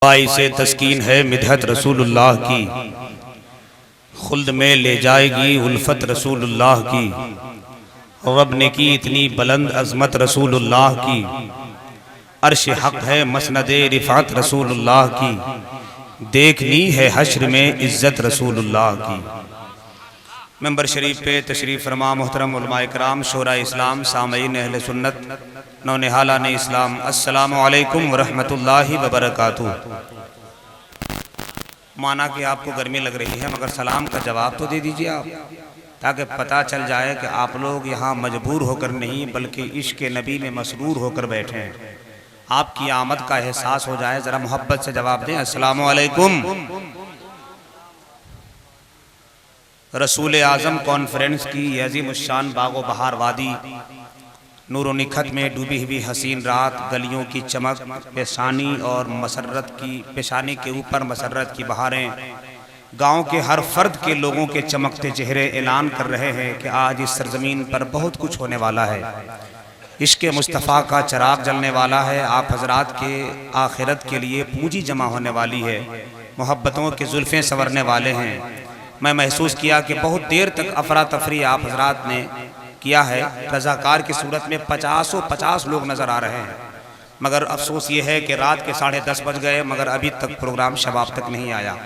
से तस्कीन है मिदहत रसूलुल्लाह की, खुल्द में ले जाएगी उल्फत रसूलुल्लाह की। रब ने की इतनी बुलंद अज़मत रसूलुल्लाह की, अर्श हक है मसनदे रिफ़ात रसूलुल्लाह की। देखनी है हश्र में इज़्ज़त रसूलुल्लाह की। मेंबर शरीफ पे तशरीफ़ फरमा मोहतरम उलमाए कराम, शोरा इस्लाम, सामईन अहले सुन्नत, नौनिहालान इस्लाम, अस्सलामु अलैकुम वरहमतुल्लाहि वबरकातुहू। माना कि आपको गर्मी लग रही है, मगर सलाम का जवाब तो दे दीजिए आप, ताकि पता चल जाए कि आप लोग यहाँ मजबूर होकर नहीं बल्कि इश्क़ नबी में मसरूर होकर बैठे हैं। आपकी आमद का एहसास हो जाए, ज़रा मोहब्बत से जवाब दें, अस्सलामु अलैकुम। रसूल आज़म कॉन्फ्रेंस की अज़ीमुश्शान बागो बहार वादी, नूर निखत में डूबी हुई हसीन रात, गलियों की चमक, पेशानी और मसरत की पेशानी के ऊपर मसरत की बहारें, गांव के हर फर्द के लोगों के चमकते चेहरे ऐलान कर रहे हैं कि आज इस सरजमीन पर बहुत कुछ होने वाला है। इश्क़ मुस्तफ़ा का चिराग जलने वाला है। आप हजरात के आखिरत के लिए पूंजी जमा होने वाली है। मोहब्बतों के जुल्फ़ें संवरने वाले हैं। मैं महसूस किया कि बहुत देर तक अफरा तफरी आप हजरात ने किया है। रज़ाकार की सूरत में 50 लोग नज़र आ रहे हैं, मगर अफसोस ये है कि रात के 10:30 बज गए, मगर अभी तक प्रोग्राम शबाब तक नहीं आया।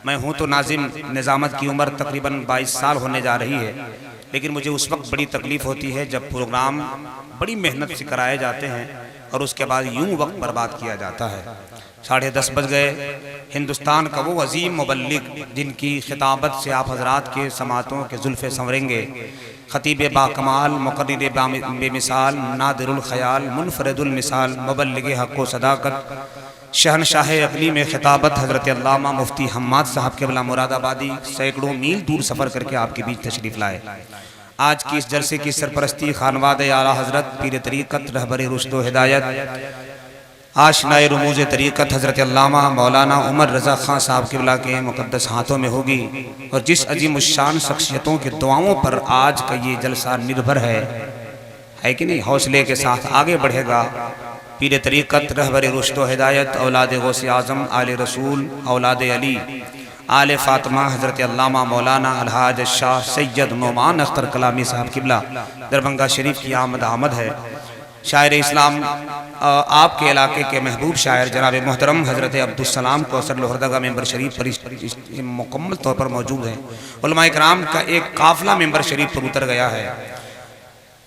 मैं हूँ तो नाजिम, निज़ामत की उम्र तकरीबन 22 साल होने जा रही है, लेकिन मुझे उस वक्त बड़ी तकलीफ़ होती है जब प्रोग्राम बड़ी मेहनत से कराए जाते हैं और उसके बाद यूं वक्त बर्बाद किया जाता है। 10:30 बज गए। हिंदुस्तान का वो अजीम मुबल्लिग जिनकी खिताबत से आप हजरात के समातों के जुल्फ़े संवरेंगे, ख़तीब बाकमाल, मुक़र्रिर बेमिसाल, नादिरुल ख़याल, मुनफ़रिदुल मिसाल, मुबल्लिग हक़ व सदाकत, शहनशाह अक़ली में खिताबत हज़रत अल्लामा मुफ्ती हम्माद साहब क़िबला मुरादाबादी सैकड़ों मील दूर सफ़र करके आपके बीच तशरीफ़ लाए। आज की इस जलसे की सरपरस्ती खानवादे आला हज़रत पीर तरीक़त रहबर रुश्द व हिदायत आशनाए रुमूज़ तरीक़त हज़रत अल्लामा मौलाना उमर रज़ा ख़ान साहब क़िबला के मुक़द्दस हाथों में होगी। और जिस अजीमुश्शान शख्सियतों के दुआओं पर आज का ये जलसा निर्भर है कि नहीं, हौसले के साथ आगे बढ़ेगा। पीर तरीक़त रहबर रुश्द व हिदायत औलाद गौसे आज़म आले रसूल औलाद अली आले फ़ातिमा हज़रत अल्लामा मौलाना अलहाज शाह सैयद नोमान अख्तर कलामी साहब क़िबला दरभंगा शरीफ की आमद है। शायर इस्लाम आपके इलाके के महबूब शायर जनाब मोहतरम हज़रत अब्दुस्सलाम कौसर लोहरदगा मेंबर शरीफ पर मुकम्मल तौर पर मौजूद हैं। उलमाए कराम का एक काफ़िला मेंबर शरीफ पर उतर गया है।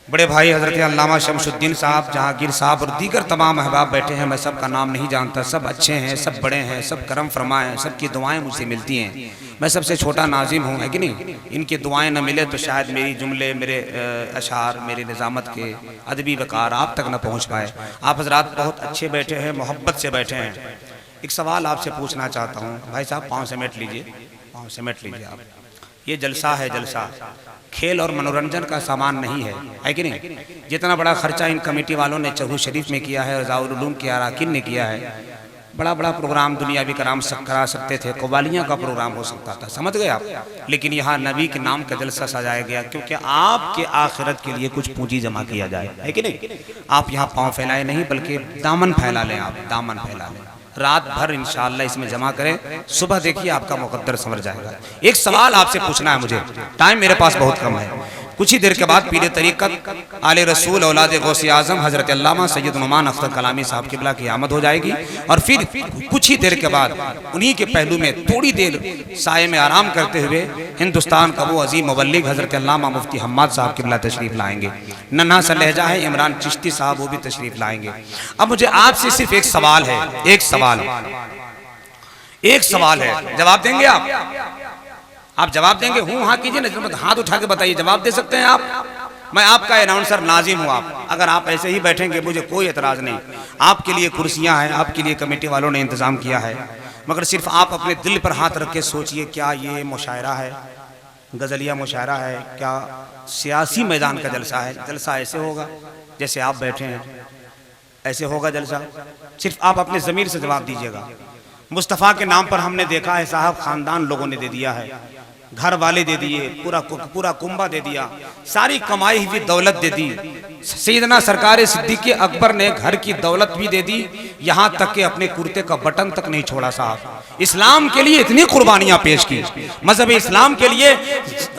बड़े भाई हज़रत अल्लामा शमशुद्दीन साहब, जहांगीर साहब और दीगर तमाम अहबाब बैठे हैं। मैं सब का नाम नहीं जानता, सब अच्छे हैं, सब बड़े हैं, सब करम फरमा हैं, सबकी दुआएं मुझसे मिलती हैं। मैं सबसे छोटा नाजिम हूँ, है कि नहीं। इनकी दुआएं न मिले तो शायद मेरी जुमले, मेरे अशार, मेरी निज़ामत के अदबी वक़ार आप तक न पहुँच पाए। आप हज़रात बहुत अच्छे बैठे हैं, मोहब्बत से बैठे हैं। एक सवाल आपसे पूछना चाहता हूँ। भाई साहब पाँव समेट लीजिए, पाँव समेट लीजिए आप। ये जलसा है, जलसा खेल और मनोरंजन का सामान नहीं है कि नहीं। जितना बड़ा खर्चा इन कमेटी वालों ने चहू शरीफ में किया है, रज़ाउल उलूम के अराकीन ने किया है, बड़ा बड़ा प्रोग्राम दुनियावी कराम सब करा सकते थे, कव्वालियाँ का प्रोग्राम हो सकता था, समझ गए आप। लेकिन यहाँ नबी के नाम का जलसा सजाया गया क्योंकि आपके आखिरत के लिए कुछ पूंजी जमा किया जाए, है कि नहीं। आप यहाँ पाँव फैलाए नहीं बल्कि दामन फैला लें, आप दामन फैला लें। रात भर इंशाअल्लाह इसमें जमा करें, सुबह देखिए आपका मुकद्दर संवर जाएगा। एक सवाल आपसे पूछना है मुझे, टाइम मेरे पास बहुत कम है। कुछ ही देर के बाद पीर तरीक़त आले रसूल औलाद गौसे आज़म हज़रत अल्लामा सैयद नोमान अख्तर कलामी साहब क़िबला की आमद हो जाएगी। और फिर कुछ ही देर के बाद उन्हीं के पहलू में थोड़ी देर साये में आराम करते हुए हिंदुस्तान का वो अजीम मुबल्लिग हज़रत अल्लामा मुफ्ती हम्माद साहब क़िबला तशरीफ़ लाएंगे। नन्हा सा लहजा है, इमरान चिश्ती साहब वो भी तशरीफ़ लाएंगे। अब मुझे आपसे सिर्फ एक सवाल है, एक सवाल है, जवाब देंगे आप जवाब देंगे? हूँ हाँ कीजिए ना, हाथ उठा के बताइए, जवाब दे सकते हैं आप। मैं आपका अनाउंसर नाजिम हूँ। आप अगर आप ऐसे ही बैठेंगे मुझे कोई एतराज़ नहीं। आपके लिए कुर्सियाँ हैं, आपके लिए कमेटी वालों ने इंतज़ाम किया है, मगर सिर्फ आप अपने दिल पर हाथ रख के सोचिए, क्या ये मुशायरा है, गज़लिया मुशायरा है, क्या सियासी मैदान का जलसा है? जलसा ऐसे होगा जैसे आप बैठे हैं, ऐसे होगा जलसा। सिर्फ आप अपने ज़मीर से जवाब दीजिएगा। मुस्तफ़ा के नाम पर हमने देखा है साहब, ख़ानदान लोगों ने दे दिया है, घर वाले दे दिए, पूरा कुंबा दे दिया, सारी कमाई हुई दौलत दे दी। सैयदना सरकार सिद्दीक़ अकबर ने घर की दौलत भी दे दी, यहाँ तक कि अपने कुर्ते का बटन तक नहीं छोड़ा साहब। इस्लाम के लिए इतनी कुर्बानियां पेश की, मजहब इस्लाम के लिए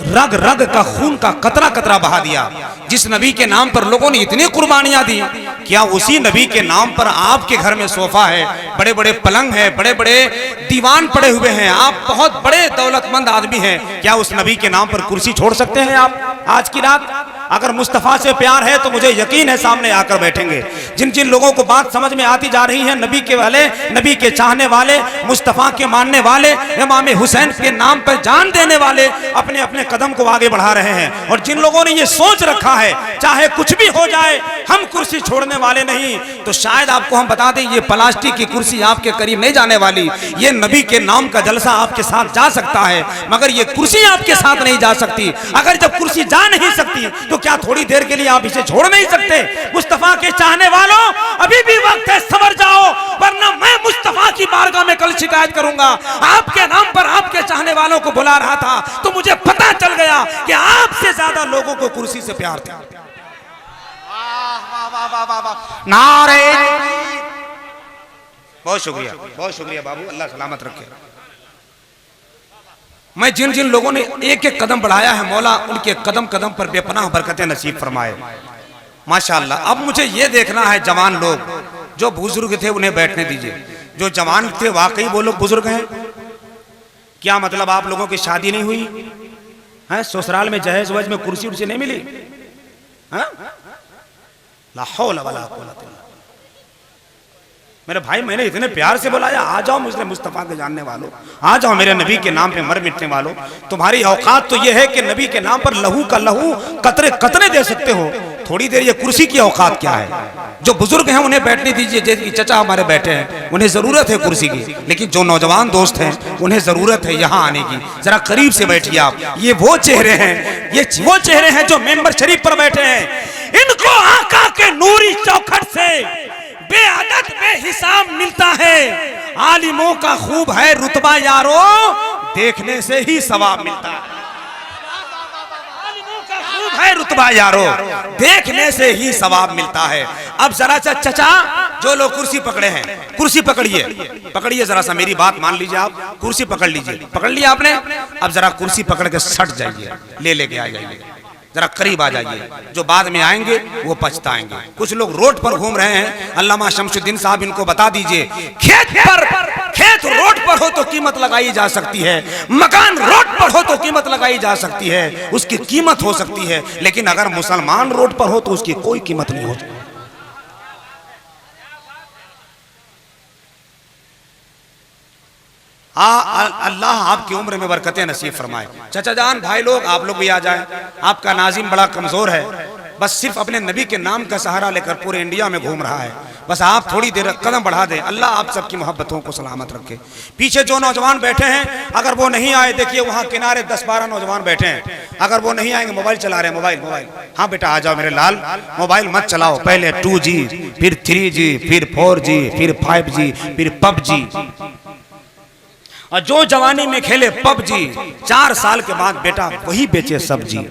रग रग का खून का कतरा कतरा बहा दिया। जिस नबी के नाम पर लोगों ने इतनी कुर्बानियां दी, क्या उसी नबी के नाम पर आपके घर में सोफा है, बड़े बड़े पलंग है, बड़े बड़े दीवान पड़े हुए हैं, आप बहुत बड़े दौलतमंद आदमी हैं, क्या उस नबी के नाम पर कुर्सी छोड़ सकते हैं आप आज की रात? अगर मुस्तफ़ा से प्यार है तो मुझे यकीन है सामने आकर बैठेंगे। जिन जिन लोगों को बात समझ में आती जा रही है, नबी के वाले, नबी के चाहने वाले, मुस्तफ़ा के मानने वाले, इमाम हुसैन के नाम पर जान देने वाले अपने अपने कदम को आगे बढ़ा रहे हैं। और जिन लोगों ने ये सोच रखा है चाहे कुछ भी हो जाए हम कुर्सी छोड़ने वाले नहीं, तो शायद आपको हम बता दें ये प्लास्टिक की कुर्सी आपके करीब नहीं जाने वाली। ये नबी के नाम का जलसा आपके साथ जा सकता है, मगर ये कुर्सी आपके साथ नहीं जा सकती। अगर जब कुर्सी जा नहीं सकती तो क्या थोड़ी देर के लिए आप इसे छोड़ नहीं सकते? मुस्तफा के चाहने वालों, अभी भी वक्त है, सबर जाओ, वरना मैं मुस्तफा की बारगाह में कल शिकायत करूंगा। आपके नाम पर आपके चाहने वालों को बुला रहा था तो मुझे पता चल गया कि आपसे ज्यादा लोगों को कुर्सी से प्यार था। नारे, बहुत शुक्रिया बाबू, अल्लाह सलामत रखे। मैं जिन जिन लोगों ने एक एक कदम बढ़ाया है, मौला उनके कदम कदम पर बेपनाह बरकतें नसीब फरमाए माशाअल्लाह। अब मुझे ये देखना है, जवान लोग जो बुजुर्ग थे उन्हें बैठने दीजिए। जो जवान थे वाकई वो लोग बुजुर्ग हैं क्या? मतलब आप लोगों की शादी नहीं हुई है, ससुराल में जहेज वज में कुर्सी उर्सी नहीं मिली है? ला हौला वला कुव्वता इल्ला। मेरे भाई, मैंने इतने प्यार से बुलाया, आ जाओ मुझे मुस्तफा के जानने वालों, आ जाओ मेरे नबी के नाम पे मर मिटने वालों। तुम्हारी औकात तो ये है कि नबी के नाम पर लहू का लहू कतरे कतरे दे सकते हो, थोड़ी देर ये कुर्सी की औकात क्या है? जो बुजुर्ग हैं उन्हें बैठने दीजिए, जैसे चचा हमारे बैठे हैं उन्हें जरूरत है कुर्सी की, लेकिन जो नौजवान दोस्त हैं उन्हें जरूरत है यहाँ आने की। जरा करीब से बैठिए आप। ये वो चेहरे हैं, ये वो चेहरे हैं जो मेंबर शरीफ पर बैठे हैं। इनको आका के नूरी चौखट से बेअदद बेहिसाब मिलता है। आलिमों का खूब है रुतबा यारो, देखने से ही सवाब मिलता है। आलिमों का खूब है रुतबा यारो, देखने से ही सवाब मिलता है। अब जरा चचा, जो लोग कुर्सी पकड़े हैं, कुर्सी पकड़िए जरा सा, मेरी बात मान लीजिए आप। कुर्सी पकड़ लीजिए, पकड़ लिया आपने, अब जरा कुर्सी पकड़ के सट जाइए, लेके आ जाइए, जरा करीब आ जाइए। जो बाद में आएंगे वो पछताएंगे। कुछ लोग रोड पर घूम रहे हैं, अल्लामा शमसुद्दीन साहब इनको बता दीजिए, खेत रोड पर हो तो कीमत लगाई जा सकती है, मकान रोड पर हो तो कीमत लगाई जा सकती है, उसकी कीमत हो सकती है, लेकिन अगर मुसलमान रोड पर हो तो उसकी कोई कीमत नहीं हो सकती। अल्लाह आपकी उम्र में बरकतें नसीब फरमाए। चाचा जान, भाई लोग, आप लोग भी आ जाएं। आपका नाजिम बड़ा कमजोर है, बस सिर्फ अपने नबी के नाम का सहारा लेकर पूरे इंडिया में घूम रहा है। बस आप थोड़ी देर कदम बढ़ा दें, अल्लाह आप सबकी मोहब्बतों को सलामत रखे। पीछे जो नौजवान बैठे हैं, अगर वो नहीं आए, देखिए वहाँ किनारे 10-12 नौजवान बैठे हैं, अगर वो नहीं आएंगे, मोबाइल चला रहे हैं, मोबाइल। हाँ बेटा आ जाओ मेरे लाल, मोबाइल मत चलाओ। पहले 2G, फिर 3G, फिर 4G, फिर 5G, फिर PUBG। और जो जवानी में खेले PUBG, 4 साल के बाद बेटा वही बेचे सब्जी।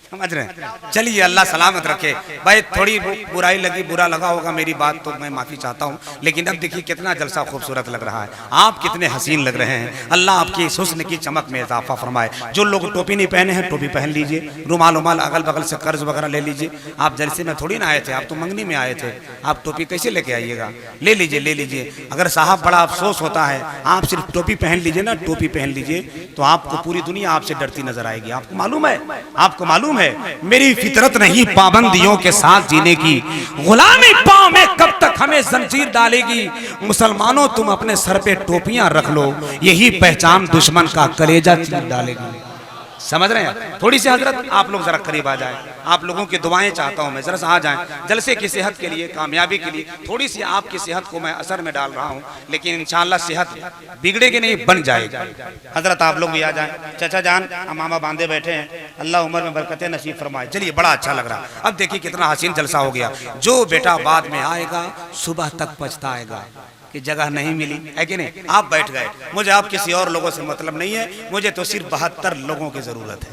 समझ रहे हैं? चलिए अल्लाह सलामत रखे। भाई थोड़ी बुराई लगी, बुरा लगा होगा मेरी बात तो मैं माफी चाहता हूँ, लेकिन अब देखिए कितना जलसा खूबसूरत लग रहा है, आप कितने हसीन लग रहे हैं। अल्लाह आपकी हुस्न की चमक में इजाफा फरमाए। जो लोग टोपी नहीं पहने हैं टोपी पहन लीजिए, रुमाल उमाल अगल बगल से कर्ज वगैरह ले लीजिए। आप जलसे में थोड़ी ना आए थे, आप तो मंगनी में आए थे, आप टोपी कैसे लेके आइएगा? ले लीजिए। अगर साहब बड़ा अफसोस होता है, आप सिर्फ टोपी पहन लीजिए ना, टोपी पहन लीजिए तो आपको पूरी दुनिया आपसे डरती नजर आएगी। आपको मालूम है मेरी फितरत नहीं पाबंदियों के साथ जीने की, गुलामी पांव में कब तक हमें जंजीर डालेगी। मुसलमानों तुम अपने सर पे टोपियां रख लो, यही पहचान दुश्मन का कलेजा चीर डालेगी। समझ रहे हैं? थोड़ी सी हजरत आप लोग जरा करीब आ जाएं, आप लोगों की दुआएं चाहता हूं मैं, जरा सा आ जाएं। जलसे की सेहत के लिए, कामयाबी के लिए, थोड़ी सी आपकी सेहत को मैं असर में डाल रहा हूं, लेकिन इंशाअल्लाह सेहत बिगड़ेगी नहीं, बन जाएगी। हजरत आप लोग भी आ जाएं। चाचा जान मामा बांधे बैठे हैं, अल्लाह उम्र में बरकतें नसीब फरमाए। चलिए बड़ा अच्छा लग रहा है। अब देखिए कितना हसीन जलसा हो गया। जो बेटा बाद में आएगा सुबह तक पछताएगा कि जगह नहीं मिली है कि नहीं, आप बैठ गए। मुझे आप किसी और लोगों से मतलब नहीं है, मुझे तो सिर्फ 72 लोगों की जरूरत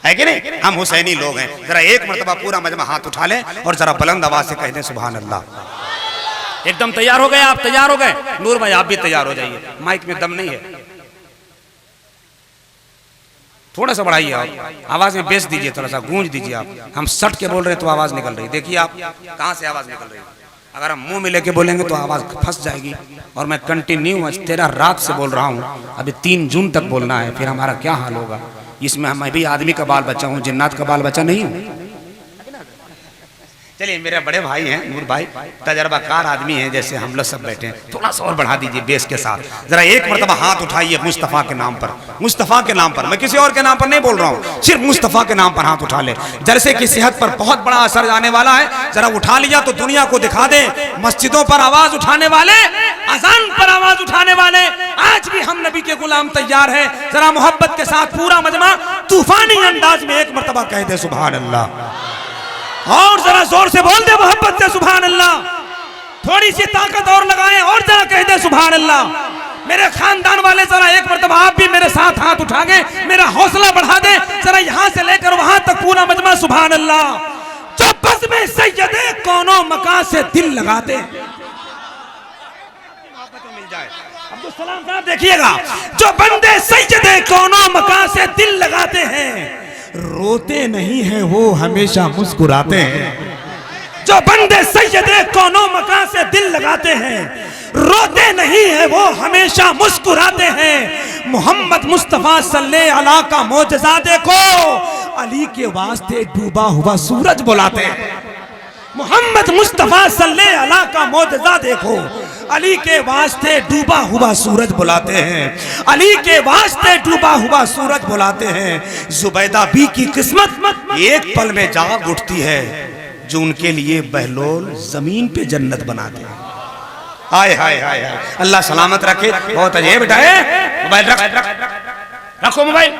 है कि नहीं। हम हुसैनी लोग हैं। जरा एक मर्तबा पूरा मजमा हाथ उठा लें और जरा बुलंद आवाज से कह दें सुभान अल्लाह। एकदम तैयार हो गए, आप तैयार हो गए? नूर भाई आप भी तैयार हो जाइए, माइक में दम नहीं है, थोड़ा सा बढ़ाइए आप, आवाज में बेस दीजिए, थोड़ा सा गूंज दीजिए आप। हम सट के बोल रहे हैं तो आवाज निकल रही, देखिए आप कहां से आवाज निकल रही है। अगर हम मुंह में लेके बोलेंगे तो आवाज फंस जाएगी। और मैं कंटिन्यू 13 रात से बोल रहा हूं, अभी 3 जून तक बोलना है, फिर हमारा क्या हाल होगा। इसमें मैं भी आदमी का बाल बच्चा हूँ, जिन्नात का बाल बच्चा नहीं हूँ। चलिए मेरे बड़े भाई हैं नूर भाई, तजर्बाकार आदमी हैं, जैसे हम लोग सब बैठे हैं, थोड़ा सा और बढ़ा दीजिए बेस के साथ। जरा एक मर्तबा हाथ उठाइए मुस्तफ़ा के नाम पर, मुस्तफ़ा के नाम पर, मैं किसी और के नाम पर नहीं बोल रहा हूँ, सिर्फ मुस्तफ़ा के नाम पर हाथ उठा ले। जलसे की सेहत पर बहुत बड़ा असर जाने वाला है, जरा उठा लिया तो दुनिया को दिखा दे। मस्जिदों पर आवाज उठाने वाले, अजान पर आवाज उठाने वाले, आज भी हम नबी के गुलाम तैयार है। जरा मोहब्बत के साथ पूरा मजमा तूफानी अंदाज में एक मर्तबा कह दे सुभान अल्लाह, और जरा जोर से बोल दे मोहब्बत से सुभान अल्लाह। थोड़ी सी ताकत और लगाएं और जरा कह दे सुभान अल्लाह। मेरे खानदान वाले जरा एक मर्तबा आप भी मेरे साथ हाथ उठा के मेरा हौसला बढ़ा दे। जरा यहां से लेकर वहां तक पूरा मजमा सुभान अल्लाह। जो बस में सैयदे कौनो मकान से दिल लगाते, अब्दुल सलाम साहब देखिएगा, जो बंदे सैयदे कौनो मकान से दिल लगाते हैं, रोते नहीं हैं वो हमेशा मुस्कुराते हैं। जो बंदे सैयदे कौनो मकान से दिल लगाते हैं, रोते नहीं हैं वो हमेशा मुस्कुराते हैं। मोहम्मद मुस्तफा सल्लल्लाहु अलैहि का मोजज़ा देखो, अली के वास्ते डूबा हुआ सूरज बुलाते हैं। मोहम्मद मुस्तफा सल्लल्लाहु अलैहि का मोजज़ा देखो, अली के वास्ते डूबा हुआ सूरज बुलाते हैं, अली के वास्ते डूबा हुआ सूरज बुलाते हैं। जुबैदा बी की किस्मत एक पल में जाग उठती है, जो उनके लिए बहलोल जमीन पे जन्नत बनाते हैं। हाय हाय हाय हाय, अल्लाह सलामत रखे। बहुत अजय बेटा है, मोबाइल रखो, मोबाइल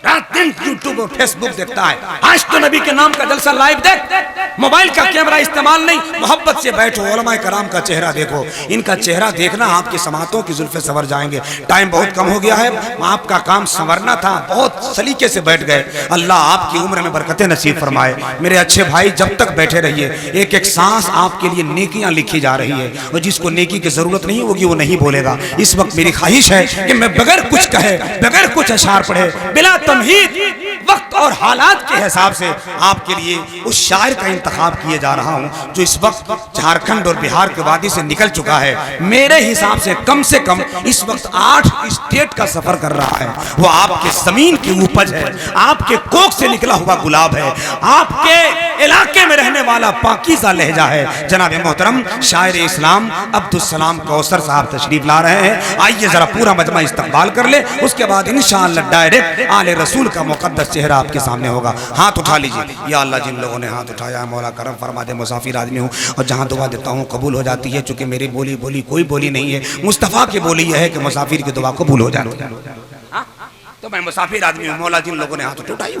रात दिन यूट्यूब और फेसबुक देखता है, आज तो नबी के नाम का जलसा लाइव देख। मोबाइल का कैमरा इस्तेमाल नहीं, मोहब्बत से बैठो, उलमाए कराम का चेहरा देखो। इनका चेहरा देखना, आपकी समातों की जुल्फे संवर जाएंगे। टाइम बहुत कम हो गया है, आपका काम संवरना था, बहुत सलीके से बैठ गए। अल्लाह आपकी उम्र में बरकतें नसीब फरमाए। मेरे अच्छे भाई जब तक बैठे रहिए, एक एक सांस आपके लिए नेकियां लिखी जा रही है, और जिसको नेकी की जरूरत नहीं होगी वो नहीं बोलेगा। इस वक्त मेरी ख्वाहिश है कि मैं बगैर कुछ कहे, बगैर कुछ अशार पढ़े, बिला तमहीद, वक्त और हालात के हिसाब से आपके लिए उस शायर का इंतखाब किए जा रहा हूं जो इस वक्त झारखंड और बिहार के वादी से निकल चुका है। मेरे हिसाब से कम इस वक्त 8 स्टेट का सफर कर रहा है। वो आपके जमीन की उपज है, आपके कोख से निकला हुआ गुलाब है, आपके इलाके में रहने वाला पाकीज़ा लहजा है। जनाब मोहतरम शायर इस्लाम अब्दुल सलाम कौसर साहब तशरीफ ला रहे हैं। आइए जरा पूरा मजमा इस्तकबाल कर ले, उसके बाद इंशाअल्लाह डायरेक्ट आले रसूल का मुकद्दस चेहरा आपके सामने होगा। हाथ उठा लीजिए। या अल्लाह, जिन लोगों ने हाथ उठाया मौला करम फरमा दे। मुसाफिर आदमी हूँ और जहाँ दुआ देता हूँ कबूल हो जाती है, चूंकि मेरी बोली कोई बोली नहीं है, मुस्तफ़ा की बोली यह है कि मुसाफिर की दुआ कबूल हो जाती है। तो मैं मुसाफिर आदमी हूँ। मौला जिन लोगों ने हाथ उठाई,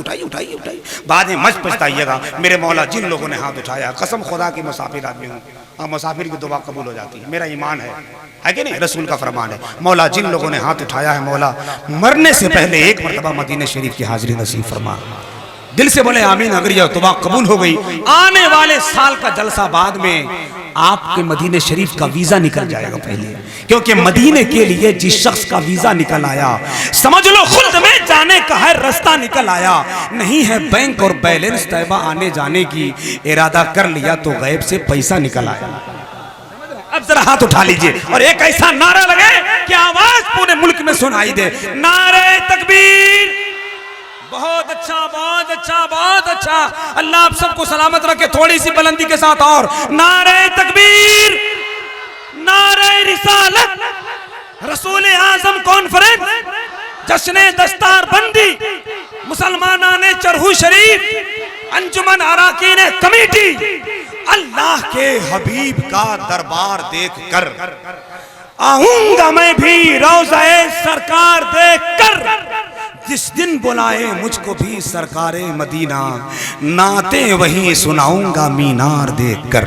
बाद में मत पछताइएगा। मेरे मौला जिन लोगों ने हाथ उठाया, कसम खुदा की मुसाफिर आदमी हूँ, और मुसाफिर की दुआ कबूल हो जाती है, मेरा ईमान है कि नहीं? रसूल का फरमान है। मौला जिन लोगों ने हाथ उठाया है, मौला मरने से पहले एक मरतबा मदीने शरीफ की हाजिरी नसीब फरमा। दिल से बोले आमीन। अगर यह दुआ कबूल हो गई, आने वाले साल का जलसा बाद में आपके मदीने शरीफ का वीजा निकल जाएगा पहले, क्योंकि मदीने के लिए जिस शख्स का वीजा निकल आया, समझ लो खुद में जाने का है रास्ता निकल आया। नहीं है बैंक और बैलेंस तैबा आने जाने की, इरादा कर लिया तो गैब से पैसा निकल आया। अब जरा हाथ उठा लीजिए और एक ऐसा नारा लगे कि आवाज पूरे मुल्क में सुनाई दे, नारे तकबीर। बहुत अच्छा, बहुत अच्छा, बहुत अच्छा। अल्लाह आप सबको सलामत रखे। थोड़ी सी बुलंदी के साथ और नारे तकबीर, नारे रिसालत, रसूल आजम कॉन्फ्रेंस, जश्न दस्तार बंदी, मुसलमाना ने चरहू शरीफ, अंजुमन अराकीन कमेटी, अल्लाह के हबीब का दरबार देख कर आऊंगा मैं भी रोज़ाए सरकार देख कर। जिस दिन बुलाए मुझको भी सरकारे मदीना, नाते वहीं सुनाऊंगा मीनार देख कर।